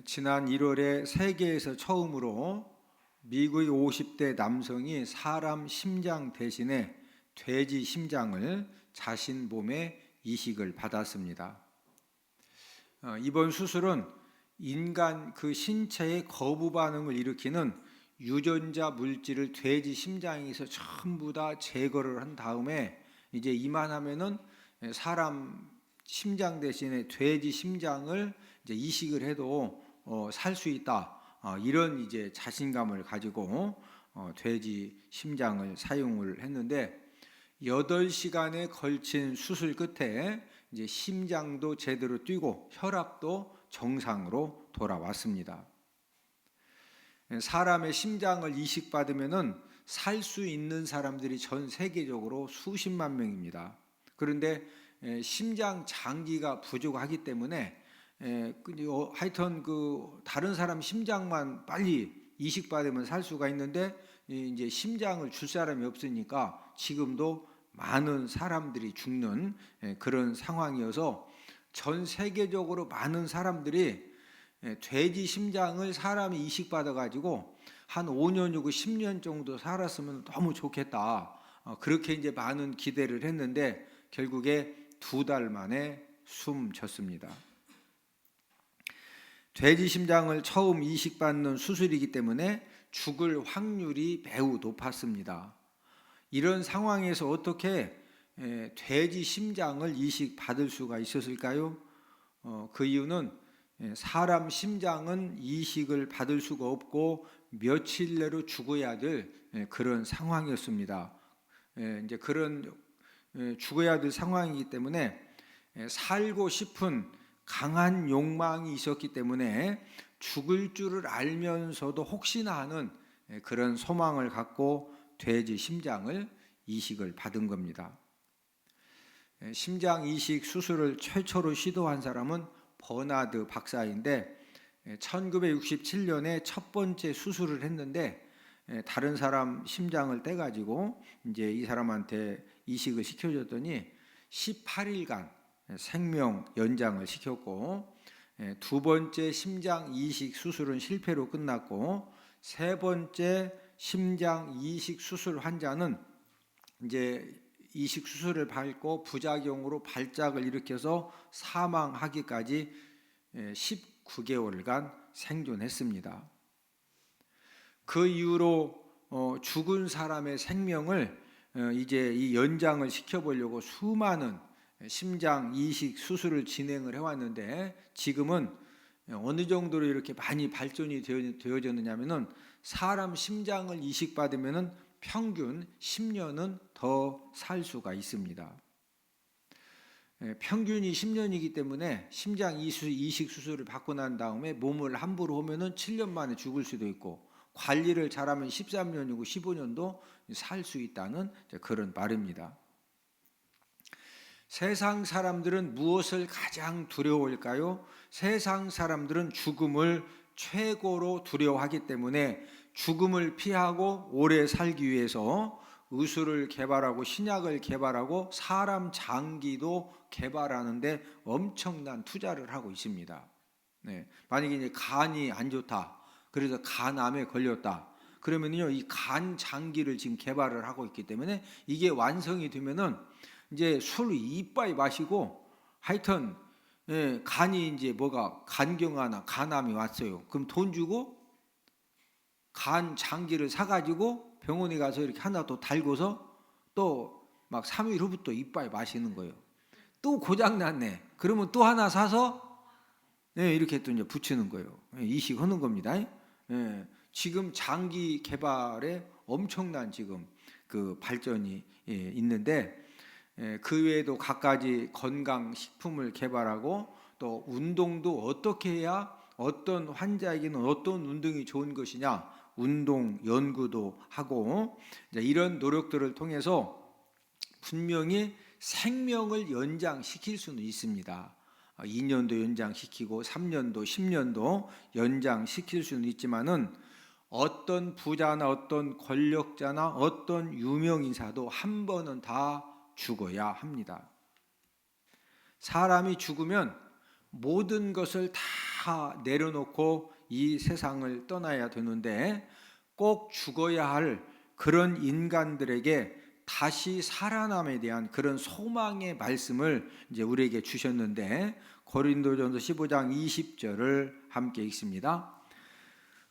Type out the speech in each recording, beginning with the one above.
지난 1월에 세계에서 처음으로 미국의 50대 남성이 사람 심장 대신에 돼지 심장을 자신 몸에 이식을 받았습니다. 이번 수술은 인간 그 신체의 거부 반응을 일으키는 유전자 물질을 돼지 심장에서 전부 다 제거를 한 다음에 이제 이만하면은 사람 심장 대신에 돼지 심장을 이제 이식을 해도 살 수 있다. 이런 이제 자신감을 가지고 돼지 심장을 사용을 했는데 8시간에 걸친 수술 끝에 이제 심장도 제대로 뛰고 혈압도 정상으로 돌아왔습니다. 사람의 심장을 이식받으면은 살 수 있는 사람들이 전 세계적으로 수십만 명입니다. 그런데 심장 장기가 부족하기 때문에 하여튼 다른 사람 심장만 빨리 이식받으면 살 수가 있는데 이제 심장을 줄 사람이 없으니까 지금도 많은 사람들이 죽는 그런 상황이어서 전 세계적으로 많은 사람들이 돼지 심장을 사람이 이식받아 가지고 한 5년이고 10년 정도 살았으면 너무 좋겠다. 그렇게 이제 많은 기대를 했는데 결국에 2달 만에 숨졌습니다. 돼지 심장을 처음 이식받는 수술이기 때문에 죽을 확률이 매우 높았습니다. 이런 상황에서 어떻게 돼지 심장을 이식받을 수가 있었을까요? 그 이유는 사람 심장은 이식을 받을 수가 없고 며칠 내로 죽어야 될 그런 상황이었습니다. 이제 그런 죽어야 될 상황이기 때문에 살고 싶은 강한 욕망이 있었기 때문에 죽을 줄을 알면서도 혹시나 하는 그런 소망을 갖고 돼지 심장을 이식을 받은 겁니다. 심장 이식 수술을 최초로 시도한 사람은 버나드 박사인데 1967년에 첫 번째 수술을 했는데 다른 사람 심장을 떼가지고 이제 이 사람한테 이식을 시켜줬더니 18일간 생명 연장을 시켰고, 두 번째 심장 이식 수술은 실패로 끝났고, 세 번째 심장 이식 수술 환자는 이제 이식 수술을 받고 부작용으로 발작을 일으켜서 사망하기까지 19개월간 생존했습니다. 그 이후로 죽은 사람의 생명을 이제 이 연장을 시켜보려고 수많은 심장 이식 수술을 진행을 해왔는데 지금은 어느 정도로 이렇게 많이 발전이 되어졌느냐면은 사람 심장을 이식받으면은 평균 10년은 더 살 수가 있습니다. 평균이 10년이기 때문에 심장 이식 수술을 받고 난 다음에 몸을 함부로 하면은 7년 만에 죽을 수도 있고 관리를 잘하면 13년이고 15년도 살 수 있다는 그런 말입니다. 세상 사람들은 무엇을 가장 두려워할까요? 세상 사람들은 죽음을 최고로 두려워하기 때문에 죽음을 피하고 오래 살기 위해서 의술을 개발하고 신약을 개발하고 사람 장기도 개발하는데 엄청난 투자를 하고 있습니다. 만약에 이제 간이 안 좋다, 그래서 간암에 걸렸다, 그러면요 이 간 장기를 지금 개발을 하고 있기 때문에 이게 완성이 되면은 이제 술 이빠이 마시고 하여튼 간이 이제 뭐가 간경화나 간암이 왔어요. 그럼 돈 주고 간 장기를 사가지고 병원에 가서 이렇게 하나 또 달고서 또 막 3일 후부터 이빠이 마시는 거예요. 또 고장 났네. 그러면 또 하나 사서 이렇게 또 이제 붙이는 거예요. 이식하는 겁니다. 지금 장기 개발에 엄청난 지금 그 발전이 있는데 그 외에도 갖가지 건강 식품을 개발하고 또 운동도 어떻게 해야 어떤 환자에게는 어떤 운동이 좋은 것이냐 운동 연구도 하고 이런 노력들을 통해서 분명히 생명을 연장시킬 수는 있습니다. 2년도 연장시키고 3년도 10년도 연장시킬 수는 있지만은 어떤 부자나 어떤 권력자나 어떤 유명인사도 한 번은 다 죽어야 합니다. 사람이 죽으면 모든 것을 다 내려놓고 이 세상을 떠나야 되는데 꼭 죽어야 할 그런 인간들에게 다시 살아남에 대한 그런 소망의 말씀을 이제 우리에게 주셨는데 고린도전서 15장 20절을 함께 읽습니다.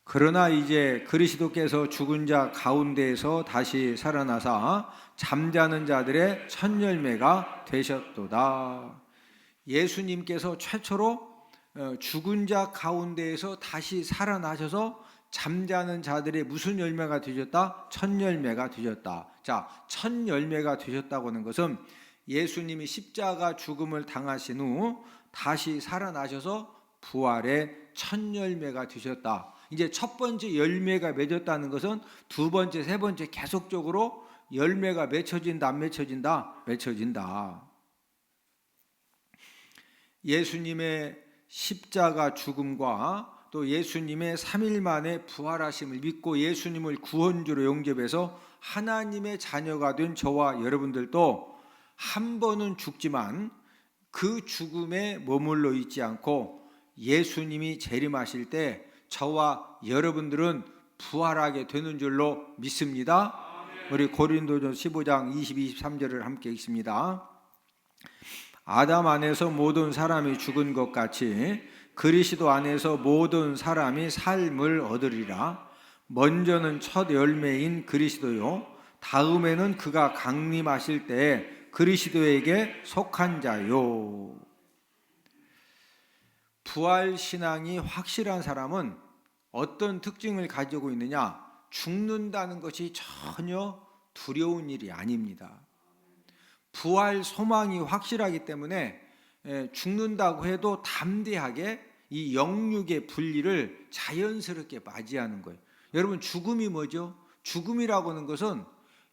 그러나 이제 그리스도께서 죽은 자 가운데에서 다시 살아나사 잠자는 자들의 첫 열매가 되셨도다. 예수님께서 최초로 죽은 자 가운데에서 다시 살아나셔서 잠자는 자들의 무슨 열매가 되셨다? 첫 열매가 되셨다. 자, 첫 열매가 되셨다고 하는 것은 예수님이 십자가 죽음을 당하신 후 다시 살아나셔서 부활의 첫 열매가 되셨다. 이제 첫 번째 열매가 맺었다는 것은 두 번째, 세 번째 계속적으로 열매가 맺혀진다, 안 맺혀진다? 맺혀진다. 예수님의 십자가 죽음과 또 예수님의 3일 만에 부활하심을 믿고 예수님을 구원주로 영접해서 하나님의 자녀가 된 저와 여러분들도 한 번은 죽지만 그 죽음에 머물러 있지 않고 예수님이 재림하실 때 저와 여러분들은 부활하게 되는 줄로 믿습니다. 우리 고린도전서 15장 22, 23절을 함께 읽습니다. 아담 안에서 모든 사람이 죽은 것 같이 그리스도 안에서 모든 사람이 삶을 얻으리라. 먼저는 첫 열매인 그리스도요, 다음에는 그가 강림하실 때에 그리스도에게 속한 자요. 부활 신앙이 확실한 사람은 어떤 특징을 가지고 있느냐? 죽는다는 것이 전혀 두려운 일이 아닙니다. 부활 소망이 확실하기 때문에 죽는다고 해도 담대하게 이 영육의 분리를 자연스럽게 맞이하는 거예요. 여러분, 죽음이 뭐죠? 죽음이라고 하는 것은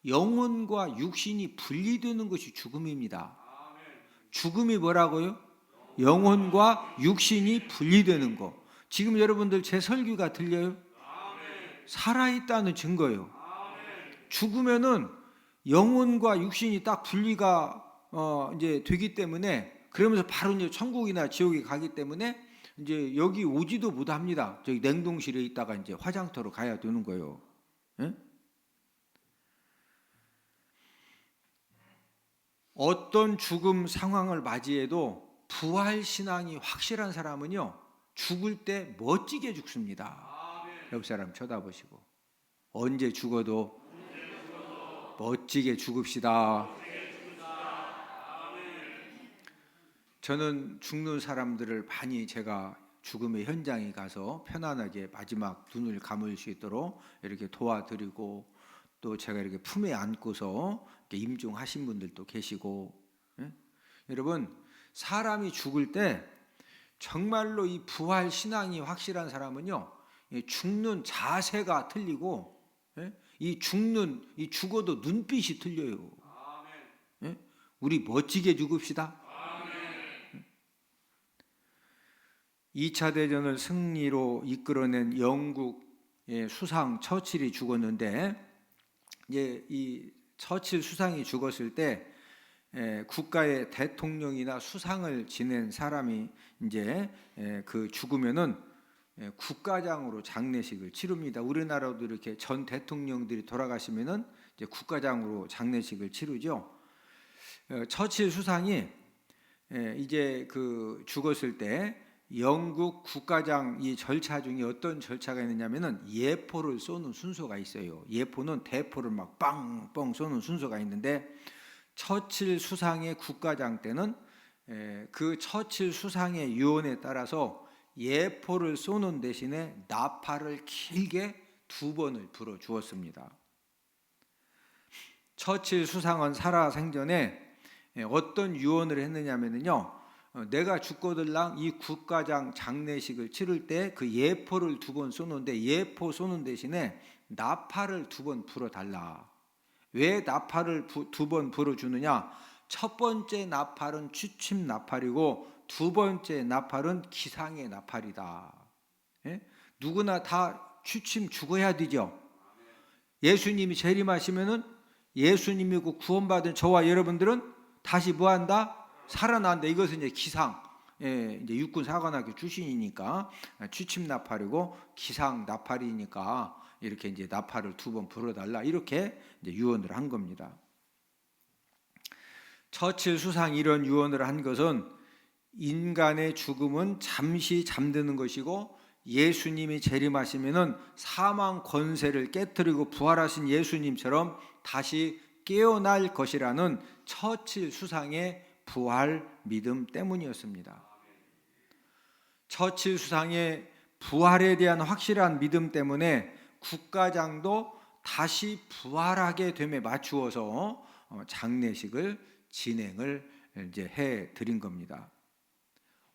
영혼과 육신이 분리되는 것이 죽음입니다. 죽음이 뭐라고요? 영혼과 육신이 분리되는 거. 지금 여러분들 제 설교가 들려요? 살아있다는 증거예요. 죽으면은 영혼과 육신이 딱 분리가 이제 되기 때문에, 그러면서 바로 이제 천국이나 지옥에 가기 때문에 이제 여기 오지도 못합니다. 저기 냉동실에 있다가 이제 화장터로 가야 되는 거예요. 예? 어떤 죽음 상황을 맞이해도 부활 신앙이 확실한 사람은요, 죽을 때 멋지게 죽습니다. 옆 사람 쳐다보시고, 언제 죽어도 멋지게 죽읍시다. 저는 죽는 사람들을 많이 제가 죽음의 현장에 가서 편안하게 마지막 눈을 감을 수 있도록 이렇게 도와드리고, 또 제가 이렇게 품에 안고서 이렇게 임종하신 분들도 계시고. 예? 여러분, 사람이 죽을 때 정말로 이 부활 신앙이 확실한 사람은요, 죽는 자세가 틀리고, 예? 이 죽어도 눈빛이 틀려요. 예? 우리 멋지게 죽읍시다. 2차 대전을 승리로 이끌어낸 영국의 수상 처칠이 죽었는데, 이제 이 처칠 수상이 죽었을 때 국가의 대통령이나 수상을 지낸 사람이 이제 그 죽으면은 국가장으로 장례식을 치릅니다. 우리나라도 이렇게 전 대통령들이 돌아가시면은 이제 국가장으로 장례식을 치르죠. 처칠 수상이 이제 그 죽었을 때 영국 국가장 이 절차 중에 어떤 절차가 있느냐면은 예포를 쏘는 순서가 있어요. 예포는 대포를 막 빵빵 쏘는 순서가 있는데, 처칠 수상의 국가장 때는 그 처칠 수상의 유언에 따라서 예포를 쏘는 대신에 나팔을 길게 2번을 불어 주었습니다. 처칠 수상은 살아생전에 어떤 유언을 했느냐면요, 내가 죽고들랑 이 국가장 장례식을 치를 때 그 예포를 2번 쏘는데, 예포 쏘는 대신에 나팔을 2번 불어달라. 왜 나팔을 2번 불어주느냐? 첫 번째 나팔은 취침 나팔이고 두 번째 나팔은 기상의 나팔이다. 예? 누구나 다 취침 죽어야 되죠. 예수님이 재림하시면은 예수님이고 구원받은 저와 여러분들은 다시 뭐한다? 살아난다. 이것은 이제 기상, 이제 육군 사관학교 출신이니까 취침 나팔이고 기상 나팔이니까 이렇게 이제 나팔을 2번 불어달라 이렇게 이제 유언을 한 겁니다. 처칠 수상이 이런 유언을 한 것은 인간의 죽음은 잠시 잠드는 것이고 예수님이 재림하시면은 사망 권세를 깨뜨리고 부활하신 예수님처럼 다시 깨어날 것이라는 처칠 수상의 부활 믿음 때문이었습니다. 처칠 수상의 부활에 대한 확실한 믿음 때문에 국가장도 다시 부활하게 됨에 맞추어서 장례식을 진행을 이제 해 드린 겁니다.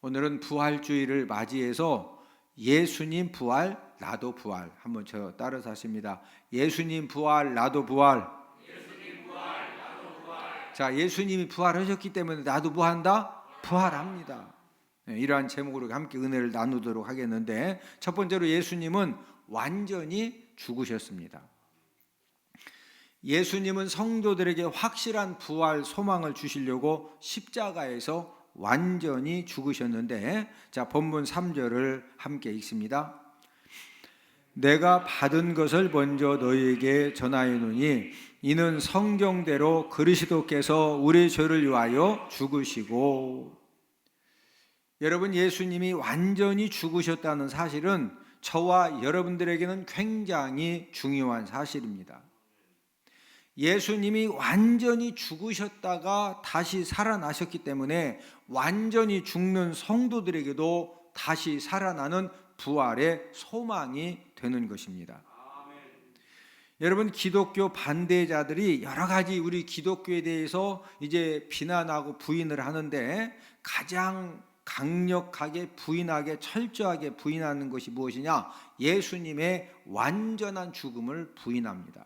오늘은 부활주의를 맞이해서 예수님 부활, 나도 부활. 한번 저 따라서 하십니다. 예수님 부활, 나도 부활. 예수님 부활, 나도 부활. 자, 예수님이 부활하셨기 때문에 나도 뭐 한다? 부활합니다. 이러한 제목으로 함께 은혜를 나누도록 하겠는데, 첫 번째로 예수님은 완전히 죽으셨습니다. 예수님은 성도들에게 확실한 부활 소망을 주시려고 십자가에서 완전히 죽으셨는데, 자, 본문 3절을 함께 읽습니다. 내가 받은 것을 먼저 너희에게 전하였노니 이는 성경대로 그리스도께서 우리 죄를 위하여 죽으시고. 여러분, 예수님이 완전히 죽으셨다는 사실은 저와 여러분들에게는 굉장히 중요한 사실입니다. 예수님이 완전히 죽으셨다가 다시 살아나셨기 때문에 완전히 죽는 성도들에게도 다시 살아나는 부활의 소망이 되는 것입니다. 아멘. 여러분, 기독교 반대자들이 여러 가지 우리 기독교에 대해서 이제 비난하고 부인을 하는데 가장 강력하게 부인하게 철저하게 부인하는 것이 무엇이냐? 예수님의 완전한 죽음을 부인합니다.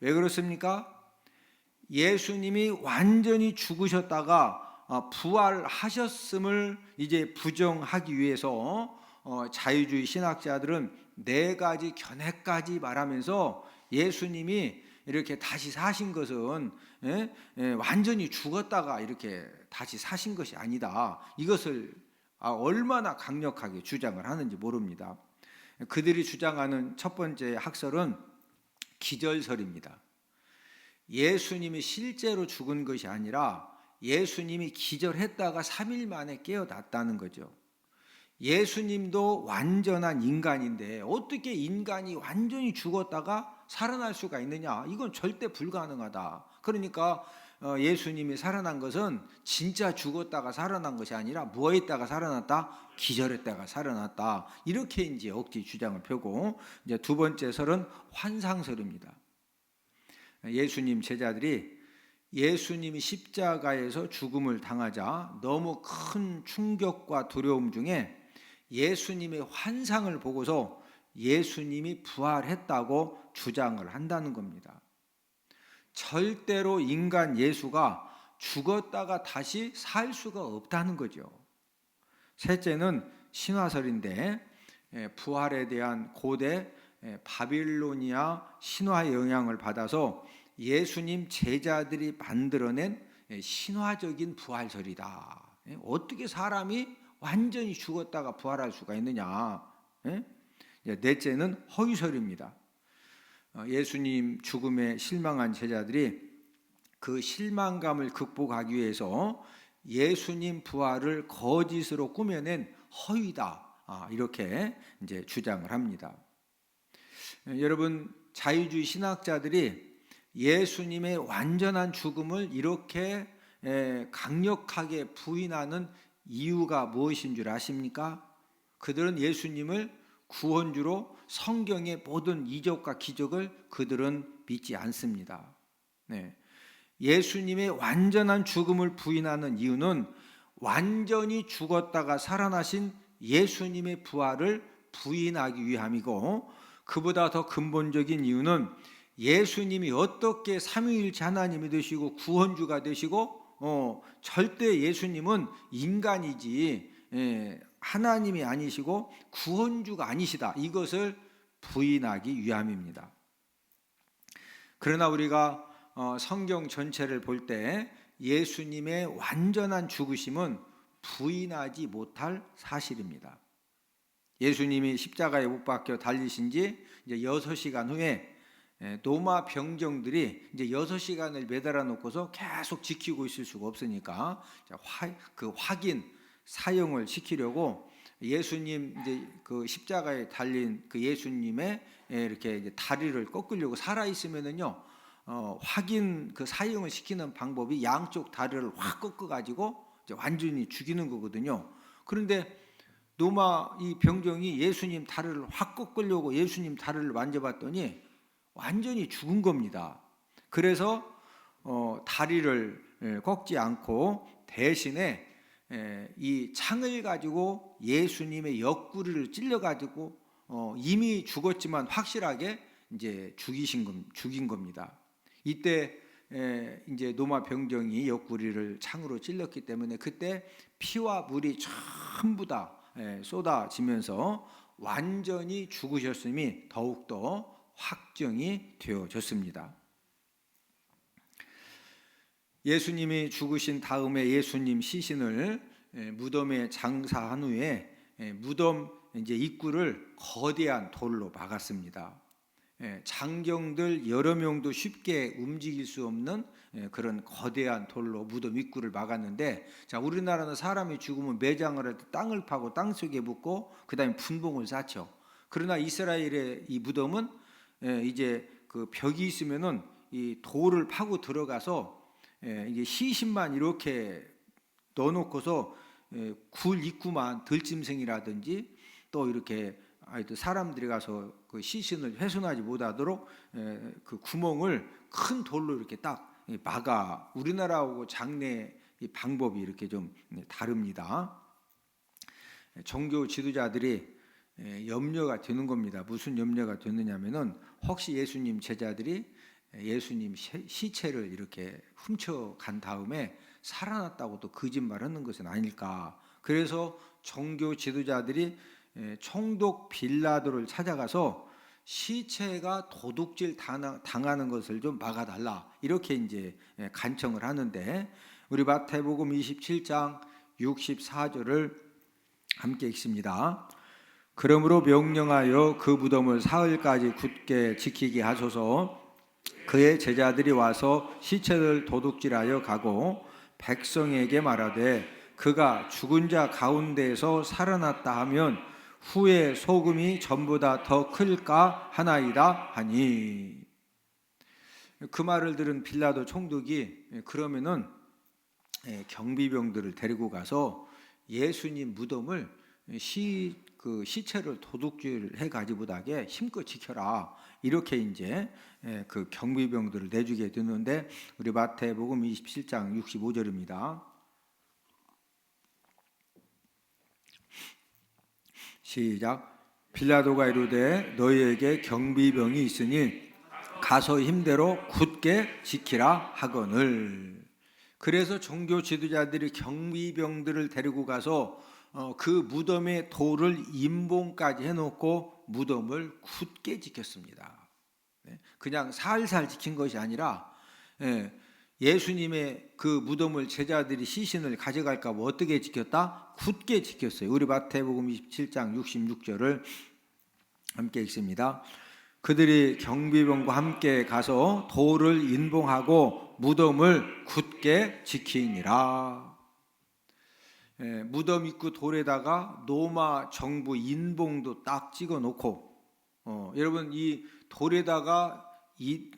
왜 그렇습니까? 예수님이 완전히 죽으셨다가 부활하셨음을 이제 부정하기 위해서 자유주의 신학자들은 4가지 견해까지 말하면서 예수님이 이렇게 다시 사신 것은 완전히 죽었다가 이렇게 다시 사신 것이 아니다. 이것을 얼마나 강력하게 주장을 하는지 모릅니다. 그들이 주장하는 첫 번째 학설은 기절설입니다. 예수님이 실제로 죽은 것이 아니라 예수님이 기절했다가 3일 만에 깨어났다는 거죠. 예수님도 완전한 인간인데 어떻게 인간이 완전히 죽었다가 살아날 수가 있느냐? 이건 절대 불가능하다. 그러니까 예수님이 살아난 것은 진짜 죽었다가 살아난 것이 아니라 뭐 했다가 살아났다? 기절했다가 살아났다. 이렇게 이제 억지 주장을 펴고, 이제 두 번째 설은 환상설입니다. 예수님 제자들이 예수님이 십자가에서 죽음을 당하자 너무 큰 충격과 두려움 중에 예수님의 환상을 보고서 예수님이 부활했다고 주장을 한다는 겁니다. 절대로 인간 예수가 죽었다가 다시 살 수가 없다는 거죠. 셋째는 신화설인데, 부활에 대한 고대 바빌로니아 신화의 영향을 받아서 예수님 제자들이 만들어낸 신화적인 부활설이다. 어떻게 사람이 완전히 죽었다가 부활할 수가 있느냐. 넷째는 허위설입니다. 예수님 죽음에 실망한 제자들이 그 실망감을 극복하기 위해서 예수님 부활을 거짓으로 꾸며낸 허위다. 이렇게 이제 주장을 합니다. 여러분, 자유주의 신학자들이 예수님의 완전한 죽음을 이렇게 강력하게 부인하는 이유가 무엇인 줄 아십니까? 그들은 예수님을 구원주로 성경의 모든 이적과 기적을 그들은 믿지 않습니다. 예수님의 완전한 죽음을 부인하는 이유는 완전히 죽었다가 살아나신 예수님의 부활을 부인하기 위함이고, 그보다 더 근본적인 이유는 예수님이 어떻게 삼위일체 하나님이 되시고 구원주가 되시고 절대 예수님은 인간이지 하나님이 아니시고 구원주가 아니시다. 이것을 부인하기 위함입니다. 그러나 우리가 성경 전체를 볼 때 예수님의 완전한 죽으심은 부인하지 못할 사실입니다. 예수님이 십자가에 못 박혀 달리신 지 이제 6시간 후에 로마 병정들이 이제 6시간을 매달아 놓고서 계속 지키고 있을 수가 없으니까 그 확인 사형을 시키려고 예수님 이제 그 십자가에 달린 그 예수님의 이렇게 이제 다리를 꺾으려고 살아 있으면은요 확인 그 사형을 시키는 방법이 양쪽 다리를 확 꺾어 가지고 완전히 죽이는 거거든요. 그런데 로마 이 병정이 예수님 다리를 확 꺾으려고 예수님 다리를 만져봤더니 완전히 죽은 겁니다. 그래서 다리를 꺾지 않고 대신에 이 창을 가지고 예수님의 옆구리를 찔러 가지고 이미 죽었지만 확실하게 이제 죽인 겁니다. 이때 이제 로마 병정이 옆구리를 창으로 찔렀기 때문에 그때 피와 물이 전부 다 쏟아지면서 완전히 죽으셨음이 더욱더 확정이 되어졌습니다. 예수님이 죽으신 다음에 예수님 시신을 무덤에 장사한 후에 무덤 이제 입구를 거대한 돌로 막았습니다. 장경들 여러 명도 쉽게 움직일 수 없는 그런 거대한 돌로 무덤 입구를 막았는데, 자, 우리나라는 사람이 죽으면 매장을 할 때 땅을 파고 땅 속에 묻고 그다음에 분봉을 쌓죠. 그러나 이스라엘의 이 무덤은 이제 그 벽이 있으면은 이 돌을 파고 들어가서 이게 시신만 이렇게 넣어놓고서 굴 입구만 들짐승이라든지 또 이렇게 사람들이 가서 그 시신을 훼손하지 못하도록 그 구멍을 큰 돌로 이렇게 딱 막아. 우리나라하고 장례 방법이 이렇게 좀 다릅니다. 종교 지도자들이 염려가 되는 겁니다. 무슨 염려가 되느냐면은 혹시 예수님 제자들이 예수님 시체를 이렇게 훔쳐간 다음에 살아났다고 또 거짓말하는 것은 아닐까. 그래서 종교 지도자들이 총독 빌라도를 찾아가서 시체가 도둑질 당하는 것을 좀 막아달라 이렇게 이제 간청을 하는데, 우리 마태복음 27장 64절을 함께 읽습니다. 그러므로 명령하여 그 무덤을 사흘까지 굳게 지키게 하소서. 그의 제자들이 와서 시체를 도둑질하여 가고 백성에게 말하되 그가 죽은 자 가운데에서 살아났다 하면 후에 소금이 전보다 더 클까 하나이다 하니. 그 말을 들은 빌라도 총독이 그러면은 경비병들을 데리고 가서 예수님 무덤을 그 시체를 도둑질해 가지 못하게 힘껏 지켜라 이렇게 이제 그 경비병들을 내주게 되는데, 우리 마태복음 27장 65절입니다. 시작. 빌라도가 이르되 너희에게 경비병이 있으니 가서 힘대로 굳게 지키라 하거늘. 그래서 종교 지도자들이 경비병들을 데리고 가서 그 무덤의 돌을 임봉까지 해놓고 무덤을 굳게 지켰습니다. 그냥 살살 지킨 것이 아니라 예수님의 그 무덤을 제자들이 시신을 가져갈까 봐 어떻게 지켰다? 굳게 지켰어요. 우리 마태복음 27장 66절을 함께 읽습니다. 그들이 경비병과 함께 가서 돌을 인봉하고 무덤을 굳게 지키니라. 무덤 입구 돌에다가 로마 정부 인봉도 딱 찍어 놓고, 여러분 이 돌에다가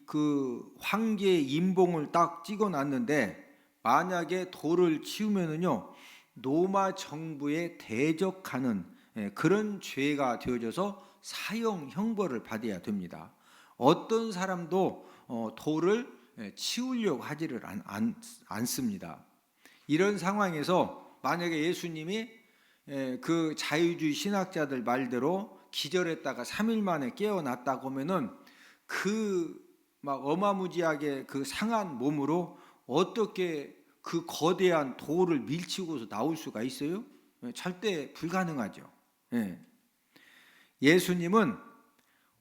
그 황제의 인봉을 딱 찍어 놨는데 만약에 돌을 치우면은요 로마 정부에 대적하는 그런 죄가 되어져서 사형 형벌을 받아야 됩니다. 어떤 사람도 돌을 치우려고 하지를 않습니다. 이런 상황에서 만약에 예수님이 그 자유주의 신학자들 말대로 기절했다가 3일 만에 깨어났다고 하면은 그 막 어마무지하게 그 상한 몸으로 어떻게 그 거대한 돌을 밀치고서 나올 수가 있어요? 절대 불가능하죠. 예수님은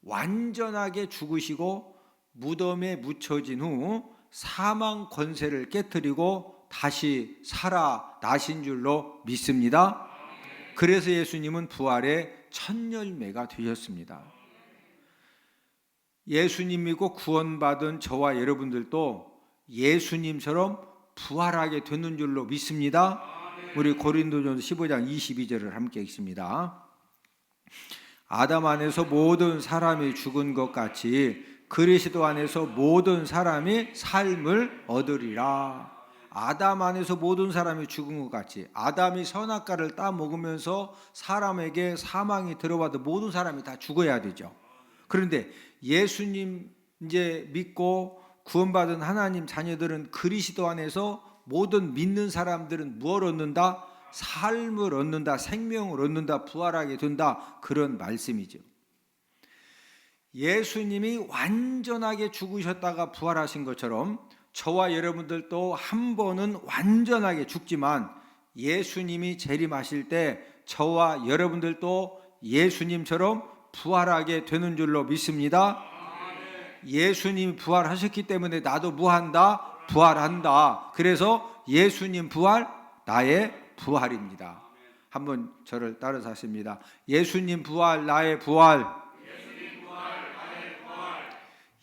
완전하게 죽으시고 무덤에 묻혀진 후 사망 권세를 깨뜨리고 다시 살아나신 줄로 믿습니다. 그래서 예수님은 부활의 첫 열매가 되셨습니다. 예수님 믿고 구원받은 저와 여러분들도 예수님처럼 부활하게 되는 줄로 믿습니다. 우리 고린도전서 15장 22절을 함께 읽습니다. 아담 안에서 모든 사람이 죽은 것 같이 그리스도 안에서 모든 사람이 삶을 얻으리라. 아담 안에서 모든 사람이 죽은 것 같이, 아담이 선악과를 따먹으면서 사람에게 사망이 들어와도 모든 사람이 다 죽어야 되죠. 그런데 예수님 이제 믿고 구원받은 하나님 자녀들은 그리스도 안에서 모든 믿는 사람들은 무엇을 얻는다? 삶을 얻는다, 생명을 얻는다, 부활하게 된다, 그런 말씀이죠. 예수님이 완전하게 죽으셨다가 부활하신 것처럼 저와 여러분들도 한 번은 완전하게 죽지만 예수님이 재림하실 때 저와 여러분들도 예수님처럼 부활하게 되는 줄로 믿습니다. 예수님이 부활하셨기 때문에 나도 뭐한다? 부활한다. 그래서 예수님 부활, 나의 부활입니다. 한번 저를 따라서 하십니다. 예수님 부활, 나의 부활.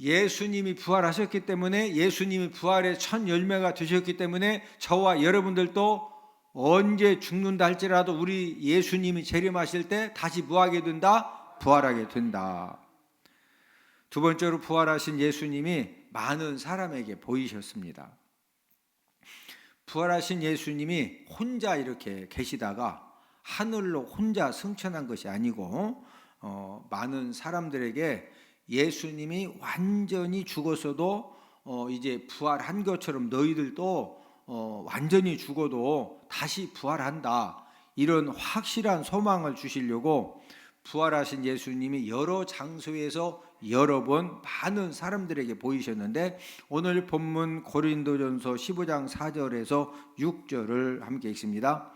예수님이 부활하셨기 때문에, 예수님이 부활의 첫 열매가 되셨기 때문에 저와 여러분들도 언제 죽는다 할지라도 우리 예수님이 재림하실 때 다시 뭐하게 된다? 부활하게 된다. 두 번째로 부활하신 예수님이 많은 사람에게 보이셨습니다. 부활하신 예수님이 혼자 이렇게 계시다가 하늘로 혼자 승천한 것이 아니고 많은 사람들에게 예수님이 완전히 죽었어도 이제 부활한 것처럼 너희들도 완전히 죽어도 다시 부활한다, 이런 확실한 소망을 주시려고 부활하신 예수님이 여러 장소에서 여러 번 많은 사람들에게 보이셨는데, 오늘 본문 고린도전서 15장 4절에서 6절을 함께 읽습니다.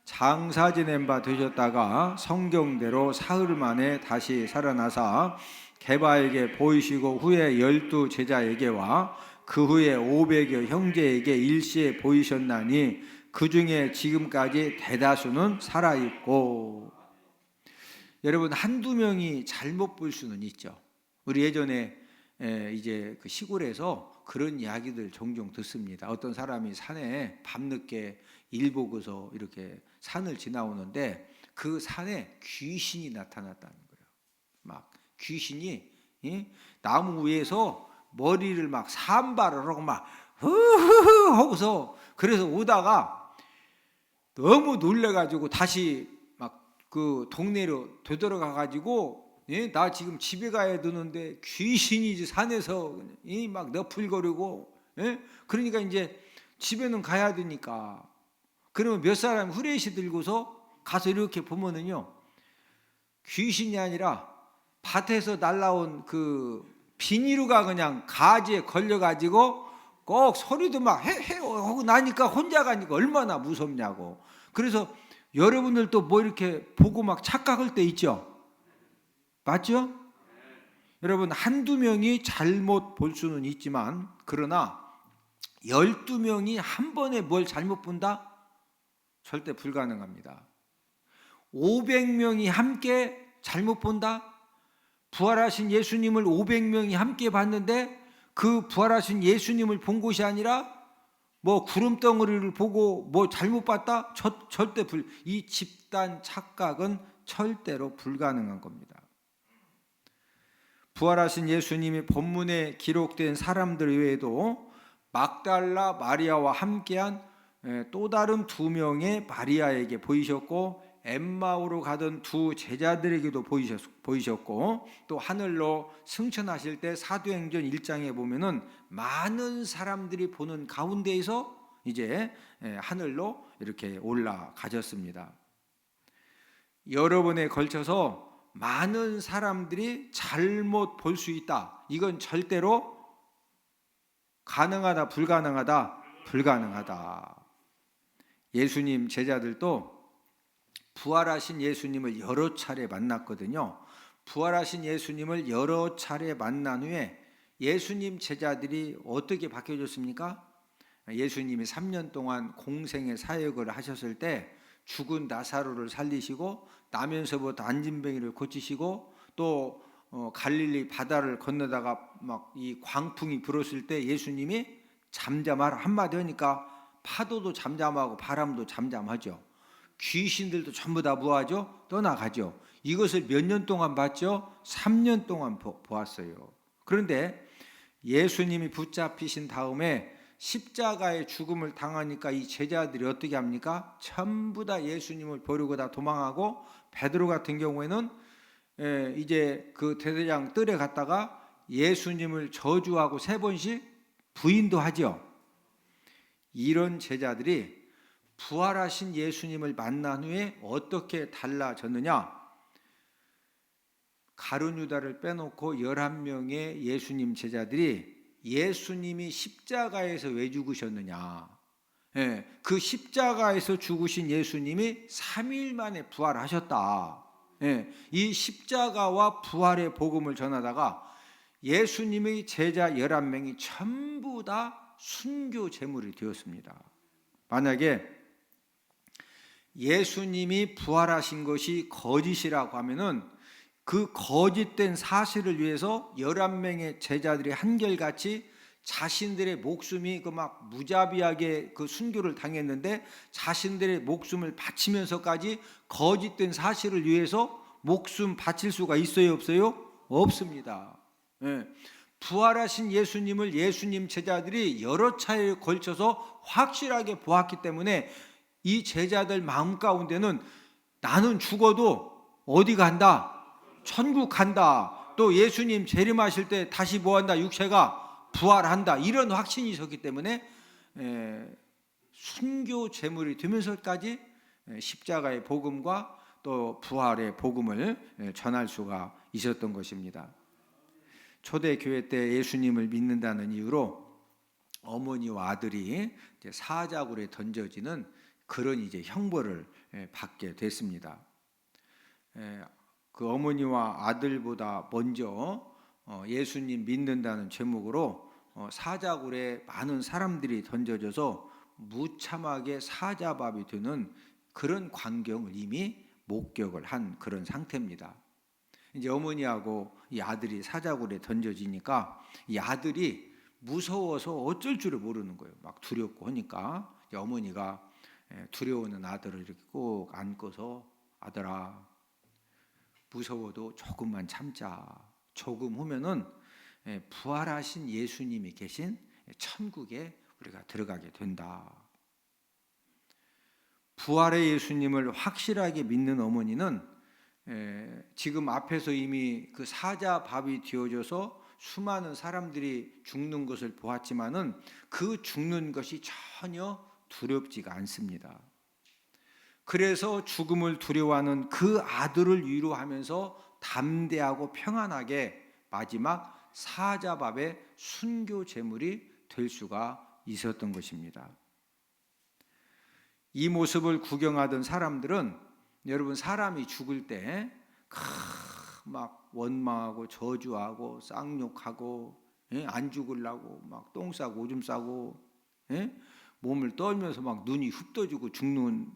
장사 지낸 바 되셨다가 성경대로 사흘 만에 다시 살아나사 게바에게 보이시고 후에 12 제자에게와 그 후에 500여 형제에게 일시에 보이셨나니 그 중에 지금까지 대다수는 살아있고. 여러분, 한두 명이 잘못 볼 수는 있죠. 우리 예전에 이제 그 시골에서 그런 이야기들 종종 듣습니다. 어떤 사람이 산에 밤늦게 일 보고서 이렇게 산을 지나오는데 그 산에 귀신이 나타났다는 거예요. 막 귀신이 나무 위에서 머리를 막 산발을 하고 막 흐흐흐 하고서, 그래서 오다가 너무 놀래가지고 다시 막 그 동네로 되돌아가 가지고, 나 지금 집에 가야 되는데 귀신이 산에서 막 너풀거리고, 그러니까 이제 집에는 가야 되니까, 그러면 몇 사람 후레쉬 들고서 가서 이렇게 보면은요, 귀신이 아니라 밭에서 날라온 그 비닐루가 그냥 가지에 걸려가지고 꼭 소리도 막 헤헤 하고 나니까 혼자 가니까 얼마나 무섭냐고. 그래서 여러분들도 뭐 이렇게 보고 막 착각할 때 있죠? 맞죠? 여러분, 한두 명이 잘못 볼 수는 있지만, 그러나 12명이 한 번에 뭘 잘못 본다? 절대 불가능합니다. 500명이 함께 잘못 본다? 부활하신 예수님을 500명이 함께 봤는데 그 부활하신 예수님을 본 것이 아니라 뭐 구름덩어리를 보고 뭐 잘못 봤다? 절대 이 집단 착각은 절대로 불가능한 겁니다. 부활하신 예수님이 본문에 기록된 사람들 외에도 막달라 마리아와 함께한 또 다른 2명의 마리아에게 보이셨고, 엠마오로 가던 2 제자들에게도 보이셨고, 또 하늘로 승천하실 때 사도행전 1장에 보면은 많은 사람들이 보는 가운데에서 이제 하늘로 이렇게 올라가셨습니다. 여러 번에 걸쳐서 많은 사람들이 잘못 볼 수 있다, 이건 절대로 가능하다, 불가능하다? 불가능하다. 예수님 제자들도 부활하신 예수님을 여러 차례 만났거든요. 부활하신 예수님을 여러 차례 만난 후에 예수님 제자들이 어떻게 바뀌어졌습니까? 예수님이 3년 동안 공생의 사역을 하셨을 때 죽은 나사로를 살리시고 나면서부터 안진뱅이를 고치시고 또 갈릴리 바다를 건너다가 막 이 광풍이 불었을 때 예수님이 잠잠하라 한마디 하니까 파도도 잠잠하고 바람도 잠잠하죠. 귀신들도 전부 다 뭐하죠? 떠나가죠. 이것을 몇 년 동안 봤죠? 3년 동안 보았어요. 그런데 예수님이 붙잡히신 다음에 십자가의 죽음을 당하니까 이 제자들이 어떻게 합니까? 전부 다 예수님을 버리고 다 도망하고, 베드로 같은 경우에는 이제 그 대대장 뜰에 갔다가 예수님을 저주하고 3번씩 부인도 하죠. 이런 제자들이 부활하신 예수님을 만난 후에 어떻게 달라졌느냐? 가룟 유다를 빼놓고 11명의 예수님 제자들이 예수님이 십자가에서 왜 죽으셨느냐? 그 십자가에서 죽으신 예수님이 3일 만에 부활하셨다. 이 십자가와 부활의 복음을 전하다가 예수님의 제자 11명이 전부 다 순교 제물이 되었습니다. 만약에 예수님이 부활하신 것이 거짓이라고 하면은 그 거짓된 사실을 위해서 11명의 제자들이 한결같이 자신들의 목숨이 그 막 무자비하게 그 순교를 당했는데 자신들의 목숨을 바치면서까지 거짓된 사실을 위해서 목숨 바칠 수가 있어요, 없어요? 없습니다. 부활하신 예수님을 예수님 제자들이 여러 차례에 걸쳐서 확실하게 보았기 때문에 이 제자들 마음 가운데는 나는 죽어도 어디 간다? 천국 간다. 또 예수님 재림하실 때 다시 뭐한다? 육체가 부활한다. 이런 확신이 있었기 때문에 순교 제물이 되면서까지 십자가의 복음과 또 부활의 복음을 전할 수가 있었던 것입니다. 초대교회 때 예수님을 믿는다는 이유로 어머니와 아들이 사자굴에 던져지는 그런 이제 형벌을 받게 됐습니다. 그 어머니와 아들보다 먼저 예수님 믿는다는 제목으로 사자굴에 많은 사람들이 던져져서 무참하게 사자밥이 되는 그런 광경을 이미 목격을 한 그런 상태입니다. 이제 어머니하고 이 아들이 사자굴에 던져지니까 이 아들이 무서워서 어쩔 줄을 모르는 거예요. 막 두렵고 하니까 어머니가 두려워하는 아들을 이렇게 꼭 안고서 아들아 무서워도 조금만 참자. 조금 후면은 부활하신 예수님이 계신 천국에 우리가 들어가게 된다. 부활의 예수님을 확실하게 믿는 어머니는 지금 앞에서 이미 그 사자밥이 되어져서 수많은 사람들이 죽는 것을 보았지만은 그 죽는 것이 전혀 두렵지가 않습니다. 그래서 죽음을 두려워하는 그 아들을 위로하면서 담대하고 평안하게 마지막 사자밥의 순교 제물이 될 수가 있었던 것입니다. 이 모습을 구경하던 사람들은 여러분 사람이 죽을 때 막 원망하고 저주하고 쌍욕하고 안 죽으려고 막 똥 싸고 오줌 싸고 몸을 떨면서 막 눈이 흡떠지고 죽는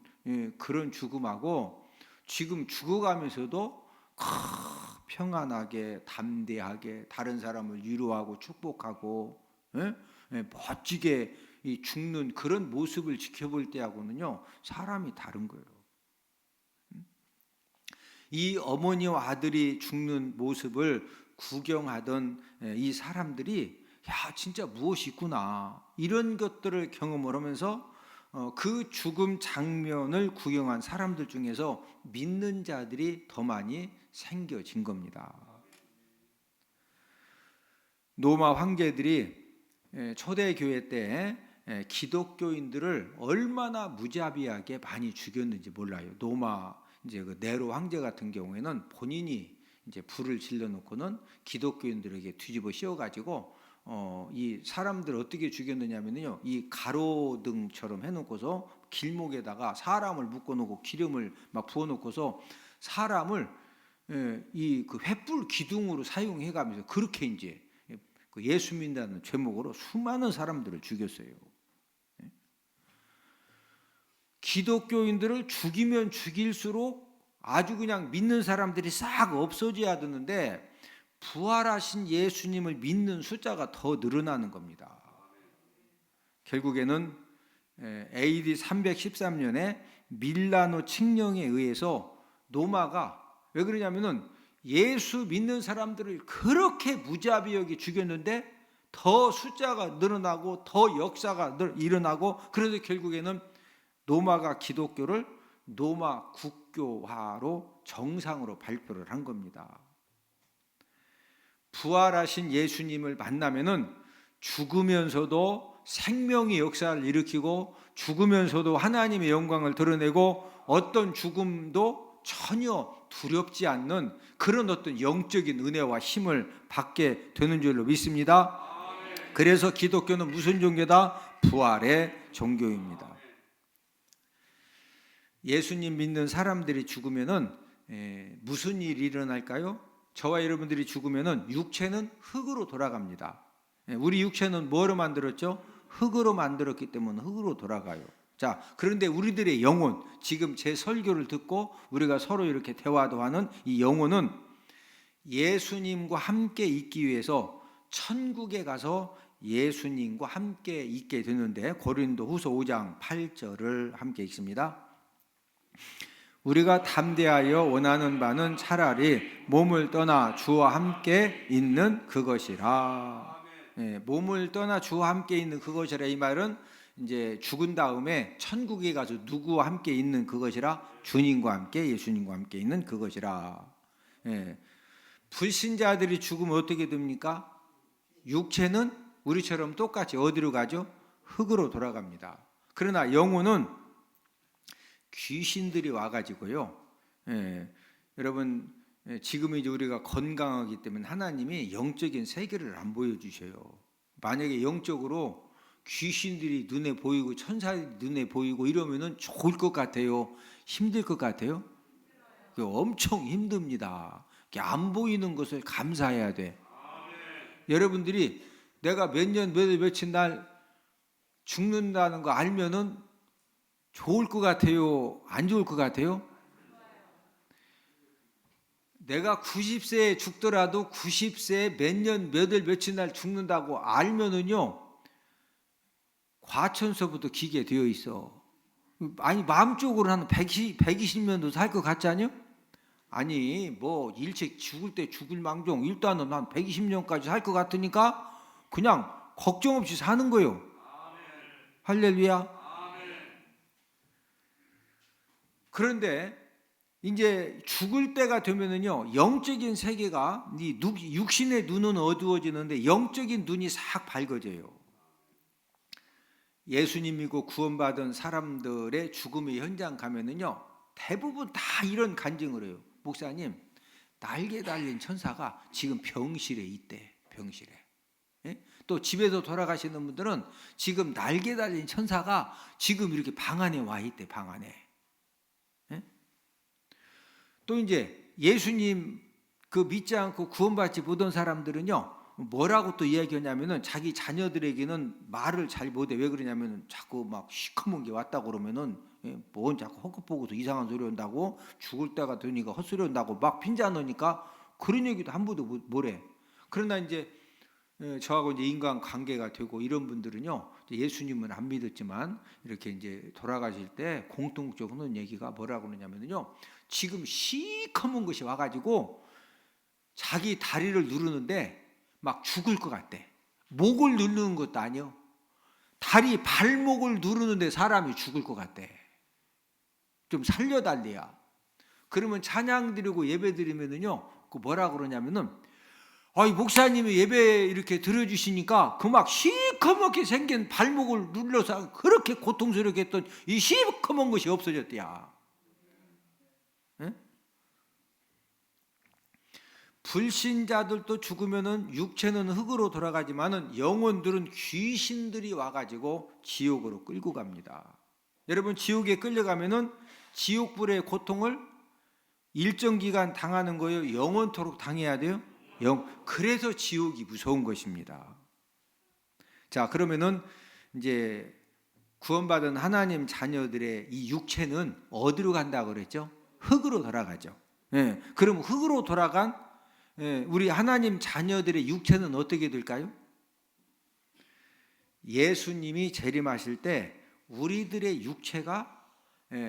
그런 죽음하고 지금 죽어가면서도 평안하게 담대하게 다른 사람을 위로하고 축복하고 멋지게 죽는 그런 모습을 지켜볼 때하고는요 사람이 다른 거예요. 이 어머니와 아들이 죽는 모습을 구경하던 이 사람들이 야 진짜 무엇이 있구나 이런 것들을 경험을 하면서 그 죽음 장면을 구경한 사람들 중에서 믿는 자들이 더 많이 생겨진 겁니다. 로마 황제들이 초대교회 때 기독교인들을 얼마나 무자비하게 많이 죽였는지 몰라요. 로마 이제 그 네로 황제 같은 경우에는 본인이 이제 불을 질러 놓고는 기독교인들에게 뒤집어 씌워 가지고 이 사람들 어떻게 죽였느냐면요, 이 가로등처럼 해놓고서 길목에다가 사람을 묶어놓고 기름을 막 부어놓고서 사람을 이 그 횃불 기둥으로 사용해가면서 그렇게 이제 그 예수 믿는다는 제목으로 수많은 사람들을 죽였어요. 기독교인들을 죽이면 죽일수록 아주 그냥 믿는 사람들이 싹 없어져야 되는데 부활하신 예수님을 믿는 숫자가 더 늘어나는 겁니다. 결국에는 AD 313년에 밀라노 칙령에 의해서 로마가 왜 그러냐면은 예수 믿는 사람들을 그렇게 무자비하게 죽였는데 더 숫자가 늘어나고 더 역사가 일어나고 그래서 결국에는 로마가 기독교를 로마 국교화로 정상으로 발표를 한 겁니다. 부활하신 예수님을 만나면은 죽으면서도 생명의 역사를 일으키고 죽으면서도 하나님의 영광을 드러내고 어떤 죽음도 전혀 두렵지 않는 그런 어떤 영적인 은혜와 힘을 받게 되는 줄로 믿습니다. 그래서 기독교는 무슨 종교다? 부활의 종교입니다. 예수님 믿는 사람들이 죽으면은 무슨 일이 일어날까요? 저와 여러분들이 죽으면은 육체는 흙으로 돌아갑니다. 우리 육체는 뭐로 만들었죠? 흙으로 만들었기 때문에 흙으로 돌아가요. 자, 그런데 우리들의 영혼, 지금 제 설교를 듣고 우리가 서로 이렇게 대화도 하는 이 영혼은 예수님과 함께 있기 위해서 천국에 가서 예수님과 함께 있게 되는데 고린도후서 5장 8절을 함께 읽습니다. 우리가 담대하여 원하는 바는 차라리 몸을 떠나 주와 함께 있는 그것이라. 몸을 떠나 주와 함께 있는 그것이라, 이 말은 이제 죽은 다음에 천국에 가서 누구와 함께 있는 그것이라? 주님과 함께, 예수님과 함께 있는 그것이라. 불신자들이 죽으면 어떻게 됩니까? 육체는 우리처럼 똑같이 어디로 가죠? 흙으로 돌아갑니다. 그러나 영혼은 귀신들이 와가지고요. 여러분, 지금 이제 우리가 건강하기 때문에 하나님이 영적인 세계를 안 보여주셔요. 만약에 영적으로 귀신들이 눈에 보이고 천사들이 눈에 보이고 이러면은 좋을 것 같아요? 힘들 것 같아요? 엄청 힘듭니다. 안 보이는 것을 감사해야 돼. 여러분들이 내가 몇 년, 며칠 날 죽는다는 거 알면은 좋을 것 같아요? 안 좋을 것 같아요? 내가 90세에 죽더라도 90세에 몇 년, 며칠 날 죽는다고 알면은요, 과천서부터 기게 되어 있어. 아니, 마음적으로 한 120년도 살 것 같지 않아요? 아니, 뭐 일찍 죽을 때 죽을 망정 일단은 한 120년까지 살 것 같으니까 그냥 걱정 없이 사는 거예요. 할렐루야. 그런데 이제 죽을 때가 되면은요, 영적인 세계가, 육신의 눈은 어두워지는데 영적인 눈이 싹 밝아져요. 예수님 믿고 구원받은 사람들의 죽음의 현장 가면은요, 대부분 다 이런 간증을 해요. 목사님, 날개 달린 천사가 지금 병실에 있대. 병실에. 또 집에서 돌아가시는 분들은 지금 날개 달린 천사가 지금 이렇게 방 안에 와 있대. 방 안에. 또 이제 예수님 그 믿지 않고 구원받지 못한 사람들은요, 뭐라고 또 이야기하냐면은 자기 자녀들에게는 말을 잘 못해. 왜 그러냐면은 자꾸 막 시커먼 게 왔다고 그러면은 뭔 자꾸 헛것 보고서 이상한 소리 한다고, 죽을 때가 되니까 헛소리 한다고 막 핀자 넣으니까 그런 얘기도 한 번도 뭐래. 그러나 이제 저하고 이제 인간 관계가 되고 이런 분들은요, 예수님은 안 믿었지만 이렇게 이제 돌아가실 때 공통적으로 하는 얘기가 뭐라고 그러냐면요, 지금 시커먼 것이 와가지고 자기 다리를 누르는데 막 죽을 것 같대. 목을 누르는 것도 아니요, 다리 발목을 누르는데 사람이 죽을 것 같대. 좀 살려달래야. 그러면 찬양 드리고 예배 드리면은요, 그 뭐라 그러냐면은, 아이 목사님이 예배 이렇게 들어주시니까 그 막 시커멓게 생긴 발목을 눌러서 그렇게 고통스럽게 했던 이 시커먼 것이 없어졌대야. 네? 불신자들도 죽으면은 육체는 흙으로 돌아가지만은 영혼들은 귀신들이 와가지고 지옥으로 끌고 갑니다. 여러분, 지옥에 끌려가면은 지옥불의 고통을 일정 기간 당하는 거예요? 영원토록 당해야 돼요? 그래서 지옥이 무서운 것입니다. 자, 그러면은 이제 구원받은 하나님 자녀들의 이 육체는 어디로 간다고 그랬죠? 흙으로 돌아가죠. 예, 그럼 흙으로 돌아간 우리 하나님 자녀들의 육체는 어떻게 될까요? 예수님이 재림하실 때 우리들의 육체가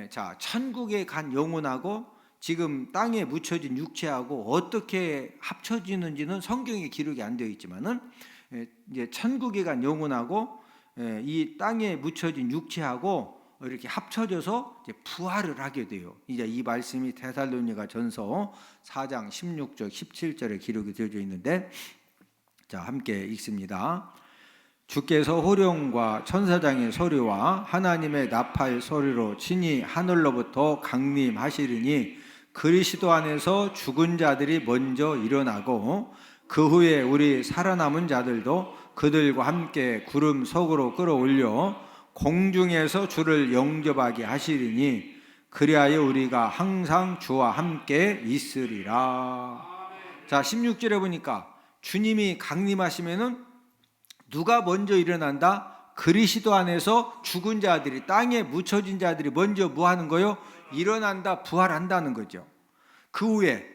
자, 천국에 간 영혼하고 지금 땅에 묻혀진 육체하고 어떻게 합쳐지는지는 성경에 기록이 안 되어 있지만은 이제 천국에 간 영혼하고 이 땅에 묻혀진 육체하고 이렇게 합쳐져서 이제 부활을 하게 돼요. 이제 이 말씀이 데살로니가 전서 4장 16절 17절에 기록이 되어져 있는데, 자, 함께 읽습니다. 주께서 호령과 천사장의 소리와 하나님의 나팔 소리로 친히 하늘로부터 강림하시리니 그리스도 안에서 죽은 자들이 먼저 일어나고 그 후에 우리 살아남은 자들도 그들과 함께 구름 속으로 끌어올려 공중에서 주를 영접하게 하시리니 그리하여 우리가 항상 주와 함께 있으리라. 자, 16절에 보니까 주님이 강림하시면은 누가 먼저 일어난다? 그리스도 안에서 죽은 자들이, 땅에 묻혀진 자들이 먼저 뭐 하는 거요? 일어난다, 부활한다는 거죠. 그 후에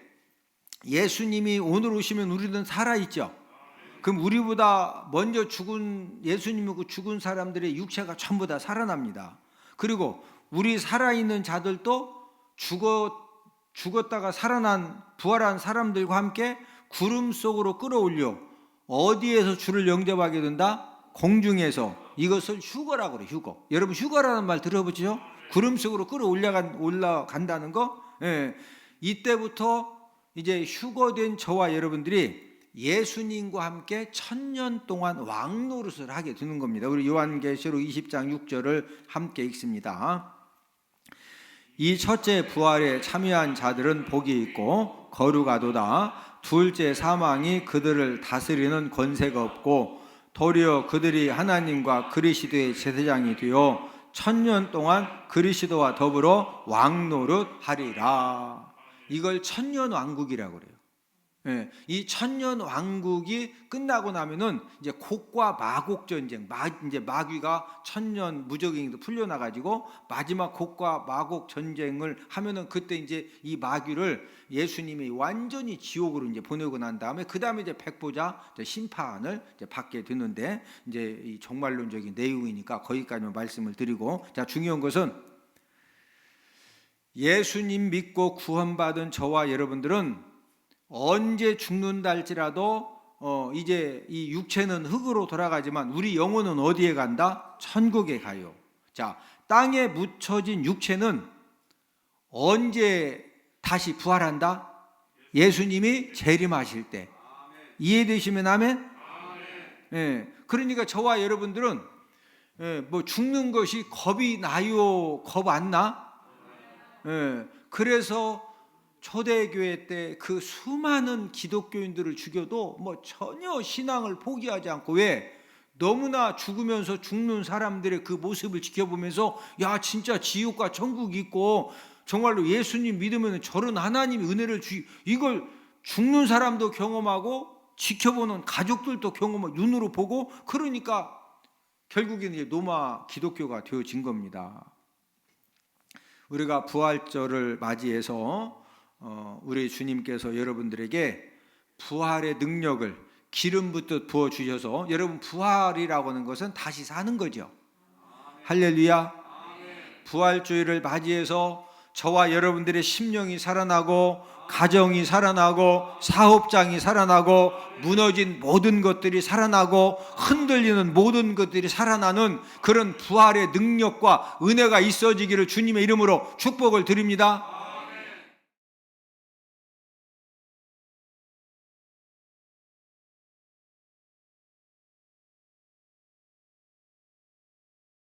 예수님이 오늘 오시면 우리는 살아있죠. 그럼 우리보다 먼저 죽은 예수님이고 죽은 사람들의 육체가 전부 다 살아납니다. 그리고 우리 살아있는 자들도 죽었다가 살아난 부활한 사람들과 함께 구름 속으로 끌어올려 어디에서 주를 영접하게 된다? 공중에서. 이것을 휴거라고 그래요. 휴거. 여러분 휴거라는 말 들어보죠? 구름 속으로 올라간다는 거. 이때부터 이제 휴거된 저와 여러분들이 예수님과 함께 1000년 동안 왕노릇을 하게 되는 겁니다. 우리 요한계시록 20장 6절을 함께 읽습니다. 이 첫째 부활에 참여한 자들은 복이 있고 거룩하도다. 둘째 사망이 그들을 다스리는 권세가 없고 도리어 그들이 하나님과 그리스도의 제사장이 되어 1000년 동안 그리스도와 더불어 왕노릇 하리라. 이걸 1000년 왕국이라고 그래요. 이 1000년 왕국이 끝나고 나면은 이제 곡과 마곡 전쟁, 이제 마귀가 1000년 무적행도 풀려나가지고 마지막 곡과 마곡 전쟁을 하면은 그때 이제 이 마귀를 예수님이 완전히 지옥으로 이제 보내고 난 다음에 그 다음에 이제 백보자 심판을 이제 받게 되는데, 이제 이 종말론적인 내용이니까 거기까지만 말씀을 드리고, 자, 중요한 것은 예수님 믿고 구원받은 저와 여러분들은 언제 죽는다 할지라도 이제 이 육체는 흙으로 돌아가지만 우리 영혼은 어디에 간다? 천국에 가요. 자, 땅에 묻혀진 육체는 언제 다시 부활한다? 예수님이 재림하실 때. 이해되시면 아멘? 그러니까 저와 여러분들은 뭐 죽는 것이 겁이 나요? 겁 안 나? 그래서 초대교회 때 그 수많은 기독교인들을 죽여도 뭐 전혀 신앙을 포기하지 않고, 왜? 너무나 죽으면서 죽는 사람들의 그 모습을 지켜보면서 야, 진짜 지옥과 천국이 있고 정말로 예수님 믿으면 저런 하나님이 은혜를 이걸 죽는 사람도 경험하고 지켜보는 가족들도 경험하고 눈으로 보고, 그러니까 결국에는 이제 노마 기독교가 되어진 겁니다. 우리가 부활절을 맞이해서 우리 주님께서 여러분들에게 부활의 능력을 기름 붓듯 부어주셔서, 여러분 부활이라고 하는 것은 다시 사는 거죠. 할렐루야. 부활주의를 맞이해서 저와 여러분들의 심령이 살아나고 가정이 살아나고 사업장이 살아나고 무너진 모든 것들이 살아나고 흔들리는 모든 것들이 살아나는 그런 부활의 능력과 은혜가 있어지기를 주님의 이름으로 축복을 드립니다.